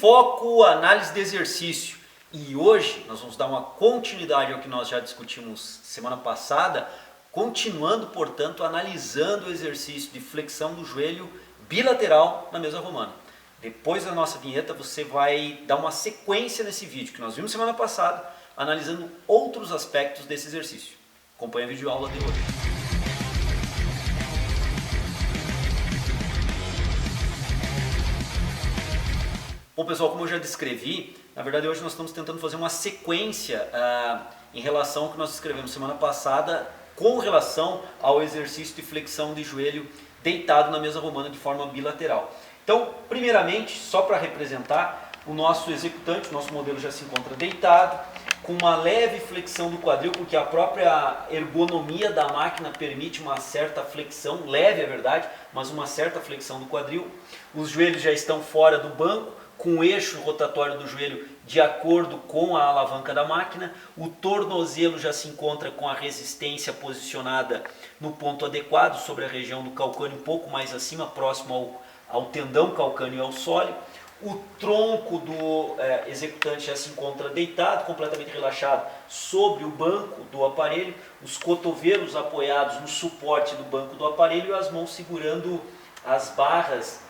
Foco, análise de exercício. E hoje nós vamos dar uma continuidade ao que nós já discutimos semana passada, continuando, portanto, analisando o exercício de flexão do joelho bilateral na mesa romana. Depois da nossa vinheta você vai dar uma sequência nesse vídeo que nós vimos semana passada, analisando outros aspectos desse exercício. Acompanhe a videoaula de hoje. Bom pessoal, como eu já descrevi, na verdade hoje nós estamos tentando fazer uma sequência em relação ao que nós escrevemos semana passada com relação ao exercício de flexão de joelho deitado na mesa romana de forma bilateral. Então, primeiramente, só para representar, o nosso executante, o nosso modelo já se encontra deitado, com uma leve flexão do quadril, porque a própria ergonomia da máquina permite uma certa flexão, leve é verdade, mas uma certa flexão do quadril. Os joelhos já estão fora do banco, com o eixo rotatório do joelho de acordo com a alavanca da máquina, o tornozelo já se encontra com a resistência posicionada no ponto adequado, sobre a região do calcâneo um pouco mais acima, próximo ao tendão calcâneo e ao sólio. O tronco do executante já se encontra deitado, completamente relaxado sobre o banco do aparelho, os cotovelos apoiados no suporte do banco do aparelho e as mãos segurando as barras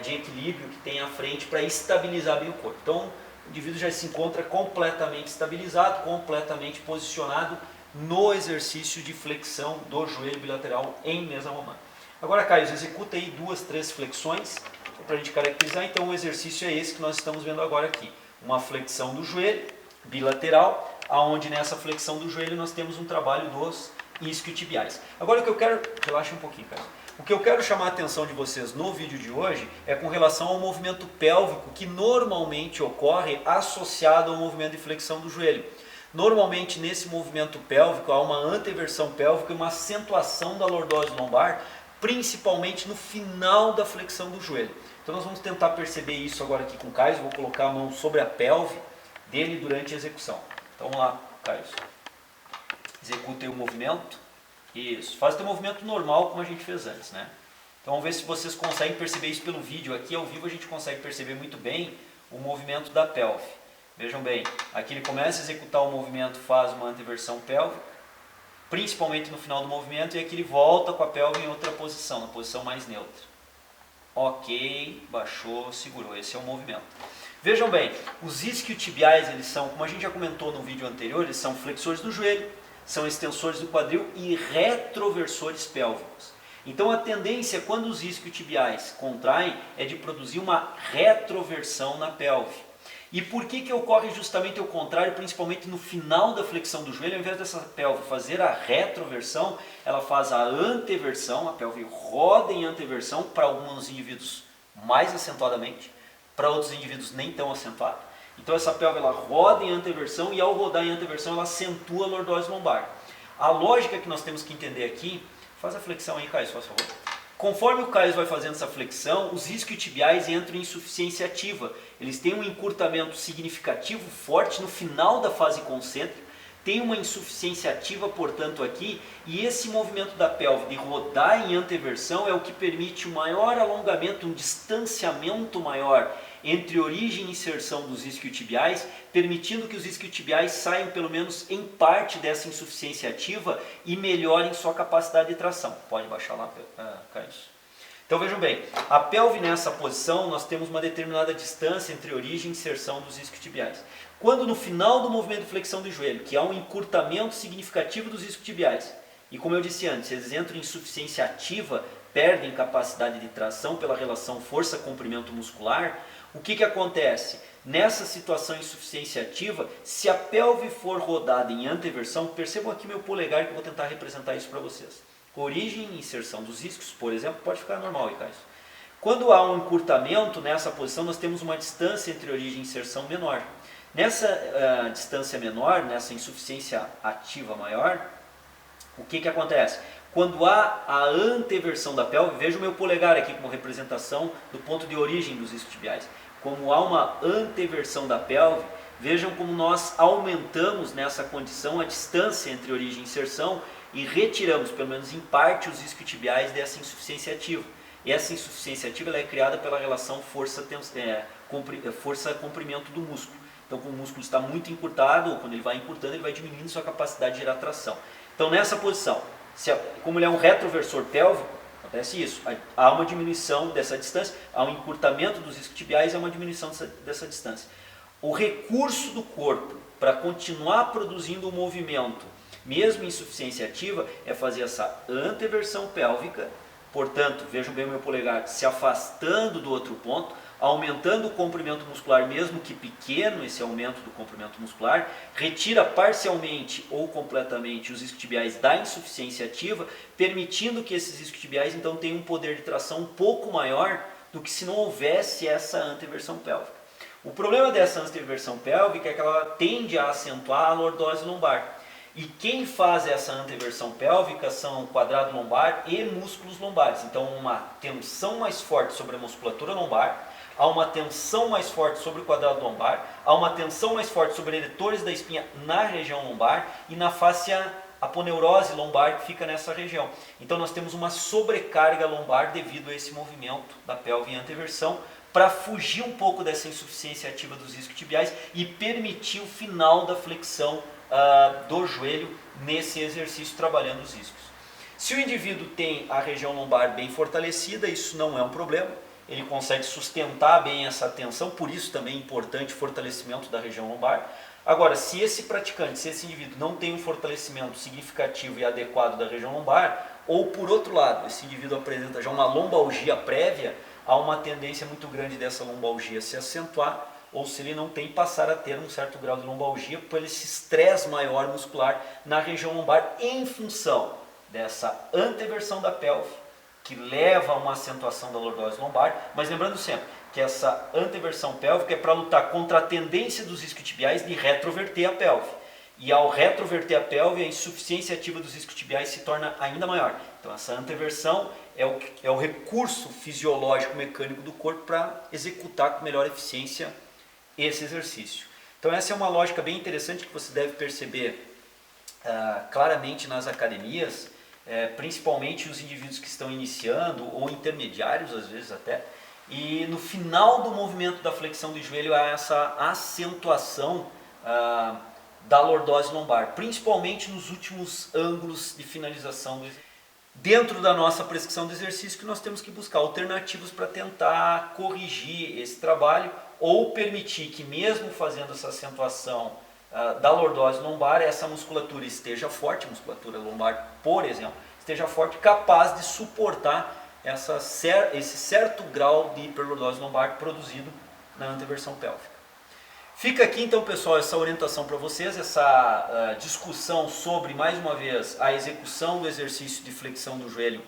de equilíbrio que tem à frente para estabilizar bem o corpo. Então o indivíduo já se encontra completamente estabilizado, completamente posicionado no exercício de flexão do joelho bilateral em mesa romana. Agora, Caio, executa aí 2, 3 flexões para a gente caracterizar. Então o exercício é esse que nós estamos vendo agora aqui. Uma flexão do joelho bilateral, aonde nessa flexão do joelho nós temos um trabalho dos isquiotibiais. Agora o que eu quero... Relaxa um pouquinho, Caio. O que eu quero chamar a atenção de vocês no vídeo de hoje é com relação ao movimento pélvico que normalmente ocorre associado ao movimento de flexão do joelho. Normalmente nesse movimento pélvico há uma anteversão pélvica e uma acentuação da lordose lombar, principalmente no final da flexão do joelho. Então nós vamos tentar perceber isso agora aqui com o Caio. Vou colocar a mão sobre a pelve dele durante a execução. Então vamos lá, Caio. Executa aí o movimento. Isso, faz o teu movimento normal como a gente fez antes, né? Então vamos ver se vocês conseguem perceber isso pelo vídeo. Aqui ao vivo a gente consegue perceber muito bem o movimento da pelve. Vejam bem, aqui ele começa a executar o movimento, faz uma anteversão pélvica, principalmente no final do movimento, e aqui ele volta com a pelve em outra posição, na posição mais neutra. Ok, baixou, segurou, esse é o movimento. Vejam bem, os isquiotibiais, eles são, como a gente já comentou no vídeo anterior, eles são flexores do joelho, são extensores do quadril e retroversores pélvicos. Então a tendência quando os isquiotibiais contraem é de produzir uma retroversão na pelve. E por que ocorre justamente o contrário, principalmente no final da flexão do joelho? Ao invés dessa pelve fazer a retroversão, ela faz a anteversão, a pelve roda em anteversão para alguns indivíduos mais acentuadamente, para outros indivíduos nem tão acentuado. Então essa pelve ela roda em anteversão e ao rodar em anteversão ela acentua a lordose lombar. A lógica que nós temos que entender aqui, faz a flexão aí, Caio, por favor. Conforme o Caio vai fazendo essa flexão, os isquiotibiais entram em insuficiência ativa. Eles têm um encurtamento significativo, forte no final da fase concêntrica, tem uma insuficiência ativa, portanto, aqui, e esse movimento da pelve de rodar em anteversão é o que permite um maior alongamento, um distanciamento maior entre origem e inserção dos isquiotibiais, permitindo que os isquiotibiais saiam pelo menos em parte dessa insuficiência ativa e melhorem sua capacidade de tração. Pode baixar lá, Carlos. Então vejam bem, a pelve nessa posição nós temos uma determinada distância entre origem e inserção dos isquiotibiais. Quando no final do movimento de flexão do joelho, que há um encurtamento significativo dos isquiotibiais, e como eu disse antes, eles entram em insuficiência ativa, perdem capacidade de tração pela relação força-comprimento muscular, o que acontece? Nessa situação de insuficiência ativa, se a pelve for rodada em anteversão, percebam aqui meu polegar que eu vou tentar representar isso para vocês. Origem e inserção dos isquios, por exemplo, pode ficar normal aí, Caio. Quando há um encurtamento nessa posição, nós temos uma distância entre origem e inserção menor. Nessa distância menor, nessa insuficiência ativa maior, o que acontece? Quando há a anteversão da pelve, veja o meu polegar aqui como representação do ponto de origem dos isquiotibiais. Como há uma anteversão da pelve, vejam como nós aumentamos nessa condição a distância entre origem e inserção e retiramos, pelo menos em parte, os isquiotibiais dessa insuficiência ativa. Essa insuficiência ativa ela é criada pela relação força-comprimento do músculo. Então, quando o músculo está muito encurtado, ou quando ele vai encurtando, ele vai diminuindo sua capacidade de gerar tração. Então, nessa posição, como ele é um retroversor pélvico, acontece isso. Há uma diminuição dessa distância, há um encurtamento dos isquiotibiais e há uma diminuição dessa distância. O recurso do corpo para continuar produzindo o movimento, mesmo em insuficiência ativa, é fazer essa anteversão pélvica. Portanto, vejam bem o meu polegar, se afastando do outro ponto, aumentando o comprimento muscular, mesmo que pequeno esse aumento do comprimento muscular, retira parcialmente ou completamente os isquiotibiais da insuficiência ativa, permitindo que esses isquiotibiais então tenham um poder de tração um pouco maior do que se não houvesse essa anteversão pélvica. O problema dessa anteversão pélvica é que ela tende a acentuar a lordose lombar. E quem faz essa anteversão pélvica são o quadrado lombar e músculos lombares. Então, uma tensão mais forte sobre a musculatura lombar, há uma tensão mais forte sobre o quadrado lombar, há uma tensão mais forte sobre eretores da espinha na região lombar e na fáscia aponeurose lombar que fica nessa região. Então, nós temos uma sobrecarga lombar devido a esse movimento da pelve em anteversão, para fugir um pouco dessa insuficiência ativa dos isquiotibiais e permitir o final da flexão do joelho nesse exercício trabalhando os isquios. Se o indivíduo tem a região lombar bem fortalecida, isso não é um problema, ele consegue sustentar bem essa tensão, por isso também é importante o fortalecimento da região lombar. Agora, se esse praticante, se esse indivíduo não tem um fortalecimento significativo e adequado da região lombar, ou por outro lado, esse indivíduo apresenta já uma lombalgia prévia, há uma tendência muito grande dessa lombalgia se acentuar, ou se ele não tem, passar a ter um certo grau de lombalgia por esse estresse maior muscular na região lombar em função dessa anteversão da pelve, que leva a uma acentuação da lordose lombar, mas lembrando sempre que essa anteversão pélvica é para lutar contra a tendência dos isquiotibiais de retroverter a pelve. E ao retroverter a pelve, a insuficiência ativa dos isquiotibiais se torna ainda maior. Então essa anteversão é o recurso fisiológico mecânico do corpo para executar com melhor eficiência esse exercício. Então essa é uma lógica bem interessante que você deve perceber claramente nas academias, principalmente os indivíduos que estão iniciando ou intermediários às vezes até, e no final do movimento da flexão do joelho há essa acentuação da lordose lombar, principalmente nos últimos ângulos de finalização do exercício. Dentro da nossa prescrição do exercício que nós temos que buscar alternativas para tentar corrigir esse trabalho ou permitir que mesmo fazendo essa acentuação da lordose lombar, essa musculatura esteja forte, a musculatura lombar, por exemplo, esteja forte, capaz de suportar esse certo grau de hiperlordose lombar produzido na anteversão pélvica. Fica aqui então, pessoal, essa orientação para vocês, essa discussão sobre, mais uma vez, a execução do exercício de flexão do joelho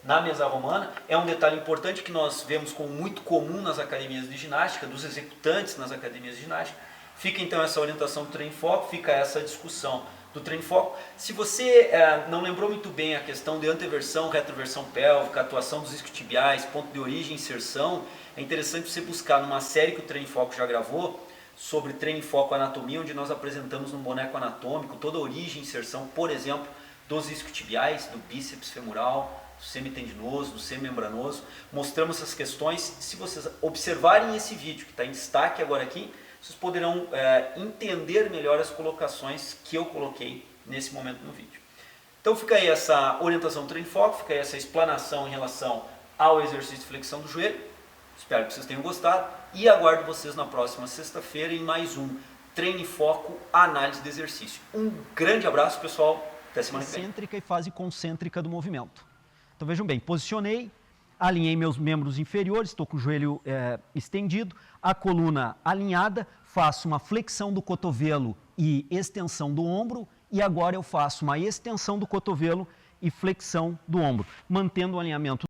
na mesa romana. É um detalhe importante que nós vemos como muito comum nas academias de ginástica, dos executantes nas academias de ginástica. Fica então essa orientação do treino em foco, fica essa discussão do treino em foco. Se você não lembrou muito bem a questão de anteversão, retroversão pélvica, atuação dos isquiotibiais, ponto de origem e inserção, é interessante você buscar numa série que o treino em foco já gravou, sobre treino em foco anatomia, onde nós apresentamos no boneco anatômico toda a origem e inserção, por exemplo, dos isquiotibiais, do bíceps femoral, do semitendinoso, do semimembranoso. Mostramos essas questões. Se vocês observarem esse vídeo, que está em destaque agora aqui, vocês poderão entender melhor as colocações que eu coloquei nesse momento no vídeo. Então fica aí essa orientação do treino em foco, fica aí essa explanação em relação ao exercício de flexão do joelho. Espero que vocês tenham gostado e aguardo vocês na próxima sexta-feira em mais um Treino em Foco, análise de exercício. Um grande abraço, pessoal. Até semana que vem. Excêntrica e fase concêntrica do movimento. Então vejam bem, posicionei, alinhei meus membros inferiores, estou com o joelho estendido, a coluna alinhada, faço uma flexão do cotovelo e extensão do ombro, e agora eu faço uma extensão do cotovelo e flexão do ombro, mantendo o alinhamento